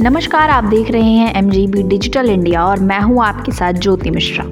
नमस्कार, आप देख रहे हैं MGB डिजिटल इंडिया और मैं हूं आपके साथ ज्योति मिश्रा।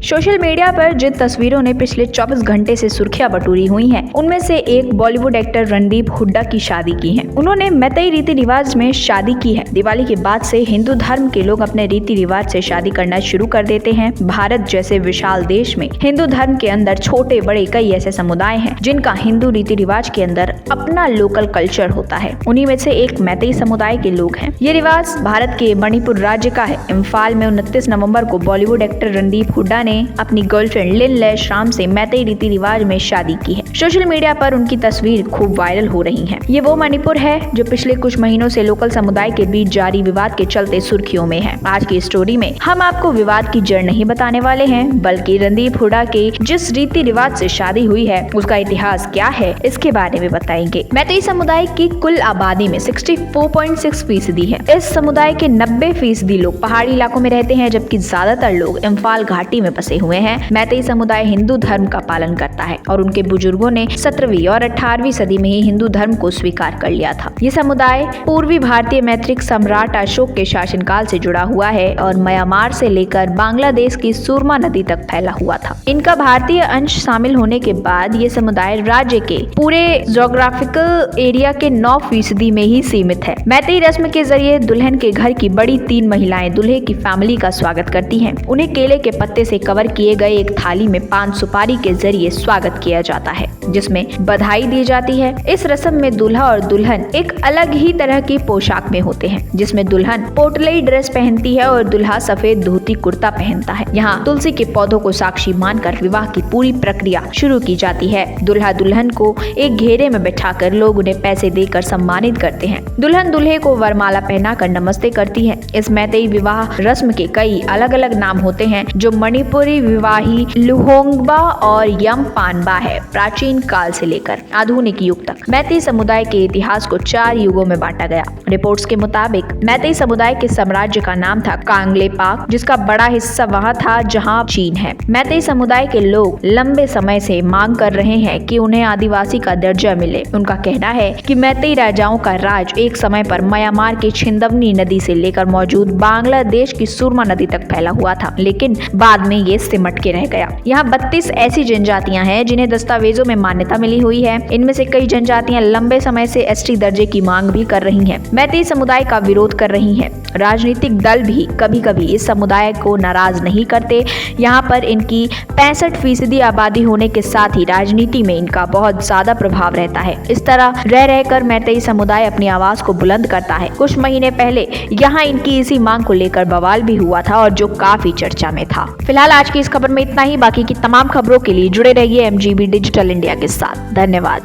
सोशल मीडिया पर जिन तस्वीरों ने पिछले 24 घंटे से सुर्खियां बटोरी हुई हैं, उनमें से एक बॉलीवुड एक्टर रणदीप हुड्डा की शादी की है। उन्होंने मैतेई रीति रिवाज में शादी की है। दिवाली के बाद से हिंदू धर्म के लोग अपने रीति रिवाज से शादी करना शुरू कर देते हैं। भारत जैसे विशाल देश में हिंदू धर्म के अंदर छोटे बड़े कई ऐसे समुदाय हैं जिनका हिंदू रीति रिवाज के अंदर अपना लोकल कल्चर होता है। उन्हीं में से एक मैतेई समुदाय के लोग हैं। ये रिवाज भारत के मणिपुर राज्य का है। इम्फाल में 29 नवंबर को बॉलीवुड एक्टर रणदीप हुड्डा ने अपनी गर्लफ्रेंड लिन लैशराम से मैतेई रीति रिवाज में शादी की है। सोशल मीडिया पर उनकी तस्वीर खूब वायरल हो रही है। ये वो मणिपुर है जो पिछले कुछ महीनों से लोकल समुदाय के बीच जारी विवाद के चलते सुर्खियों में है। आज की स्टोरी में हम आपको विवाद की जड़ नहीं बताने वाले हैं, बल्कि रणदीप हुड्डा के जिस रीति रिवाज से शादी हुई है उसका इतिहास क्या है, इसके बारे में बताएंगे। मैतेई समुदाय की कुल आबादी में 64.6% है। इस समुदाय के 90% लोग पहाड़ी इलाकों में रहते हैं, जबकि ज्यादातर लोग इम्फाल घाटी में बसे हुए हैं। मैतेई समुदाय हिंदू धर्म का पालन करता है और उनके बुजुर्गों ने 17वीं और 18वीं सदी में ही हिंदू धर्म को स्वीकार कर लिया था। ये समुदाय पूर्वी भारतीय मैत्रिक सम्राट अशोक के शासनकाल से जुड़ा हुआ है और म्यांमार से लेकर बांग्लादेश की सुरमा नदी तक फैला हुआ था। इनका भारतीय अंश शामिल होने के बाद ये समुदाय राज्य के पूरे जोग्राफिकल एरिया के 9% में ही सीमित है। मैतेई रस्म के जरिए दुल्हन के घर की बड़ी 3 महिलाएं दूल्हे की फैमिली का स्वागत करती हैं। उन्हें केले के पत्ते से कवर किए गए एक थाली में पान सुपारी के जरिए स्वागत किया जाता है, जिसमें बधाई दी जाती है। इस रस्म में दूल्हा और दुल्हन एक अलग ही तरह की पोशाक में होते हैं, जिसमें दुल्हन पोटलई ड्रेस पहनती है और दूल्हा सफेद धोती कुर्ता पहनता है। यहाँ तुलसी के पौधों को साक्षी मानकर विवाह की पूरी प्रक्रिया शुरू की जाती है। दूल्हा दुल्हन को एक घेरे में बैठाकर लोग उन्हें पैसे देकर सम्मानित करते हैं। दुल्हन दूल्हे को वरमाला पहनाकर नमस्ते करती है। इस मैतेई विवाह रस्म के कई अलग अलग नाम होते हैं, जो मणिपुरी विवाही लुहोंगबा और यमपानबा है। प्राचीन काल से लेकर आधुनिक युग तक मैतेई समुदाय के इतिहास को 4 युगों में बांटा गया। रिपोर्ट्स के मुताबिक मैतेई समुदाय के साम्राज्य का नाम था कांगलेपाक, जिसका बड़ा हिस्सा वहाँ था जहाँ चीन है। मैतेई समुदाय के लोग लंबे समय से मांग कर रहे हैं कि उन्हें आदिवासी का दर्जा मिले। उनका कहना है कि मैतेई राजाओं का राज एक समय पर म्यांमार की छिंदवनी नदी से लेकर मौजूद बांग्लादेश की सुरमा नदी तक फैला हुआ था, लेकिन बाद में ये सिमट के रह गया। यहाँ 32 ऐसी जनजातियां हैं जिन्हें दस्तावेजों में मान्यता मिली हुई है। इनमें से कई जनजातियां लंबे समय से ST दर्जे की मांग भी कर रही हैं। मैतेई समुदाय का विरोध कर रही हैं। राजनीतिक दल भी कभी कभी इस समुदाय को नाराज नहीं करते। यहाँ पर इनकी 65% आबादी होने के साथ ही राजनीति में इनका बहुत ज्यादा प्रभाव रहता है। इस तरह रह रहकर मैतेई समुदाय अपनी आवाज को बुलंद करता है। कुछ महीने पहले यहाँ इनकी इसी मांग को लेकर बवाल भी हुआ था और जो काफी चर्चा में था। फिलहाल आज की इस खबर में इतना ही। बाकी की तमाम खबरों के लिए जुड़े रहिए MGB डिजिटल इंडिया के साथ। धन्यवाद।